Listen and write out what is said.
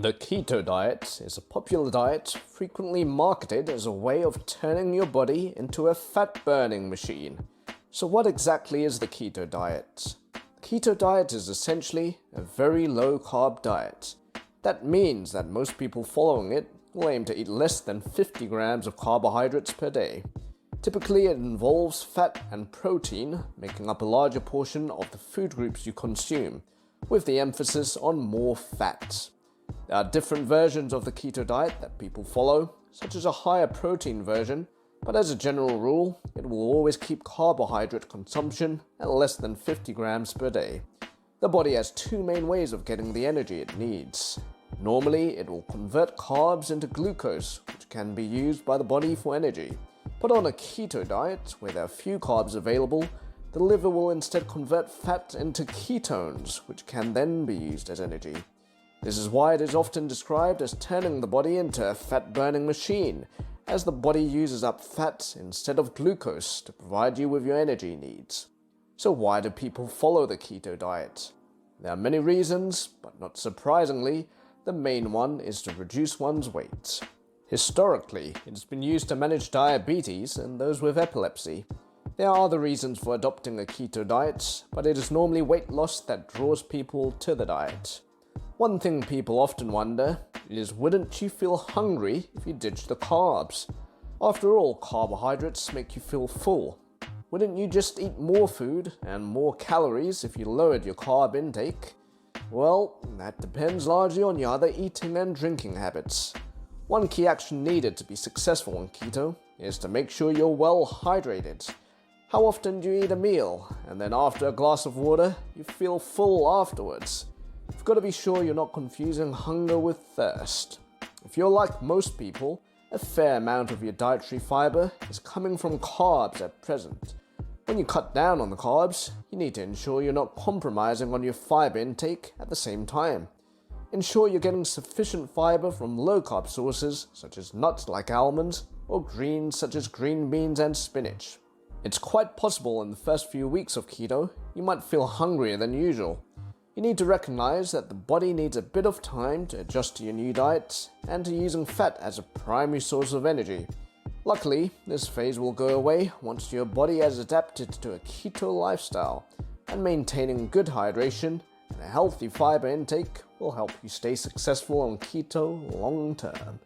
The keto diet is a popular diet frequently marketed as a way of turning your body into a fat-burning machine. So what exactly is the keto diet? The keto diet is essentially a very low-carb diet. That means that most people following it will aim to eat less than 50 grams of carbohydrates per day. Typically, it involves fat and protein making up a larger portion of the food groups you consume, with the emphasis on more fat. There are different versions of the keto diet that people follow, such as a higher protein version, but as a general rule, it will always keep carbohydrate consumption at less than 50 grams per day. The body has two main ways of getting the energy it needs. Normally, it will convert carbs into glucose, which can be used by the body for energy. But on a keto diet, where there are few carbs available, the liver will instead convert fat into ketones, which can then be used as energy. This is why it is often described as turning the body into a fat-burning machine, as the body uses up fat instead of glucose to provide you with your energy needs. So why do people follow the keto diet? There are many reasons, but not surprisingly, the main one is to reduce one's weight. Historically, it has been used to manage diabetes and those with epilepsy. There are other reasons for adopting a keto diet, but it is normally weight loss that draws people to the diet. One thing people often wonder is, wouldn't you feel hungry if you ditched the carbs? After all, carbohydrates make you feel full. Wouldn't you just eat more food and more calories if you lowered your carb intake? Well, that depends largely on your other eating and drinking habits. One key action needed to be successful on keto is to make sure you're well hydrated. How often do you eat a meal, and then after a glass of water, you feel full afterwards? You've got to be sure you're not confusing hunger with thirst. If you're like most people, a fair amount of your dietary fiber is coming from carbs at present. When you cut down on the carbs, you need to ensure you're not compromising on your fiber intake at the same time. Ensure you're getting sufficient fiber from low-carb sources such as nuts like almonds or greens such as green beans and spinach. It's quite possible in the first few weeks of keto, you might feel hungrier than usual. You need to recognize that the body needs a bit of time to adjust to your new diet and to using fat as a primary source of energy. Luckily, this phase will go away once your body has adapted to a keto lifestyle, and maintaining good hydration and a healthy fiber intake will help you stay successful on keto long term.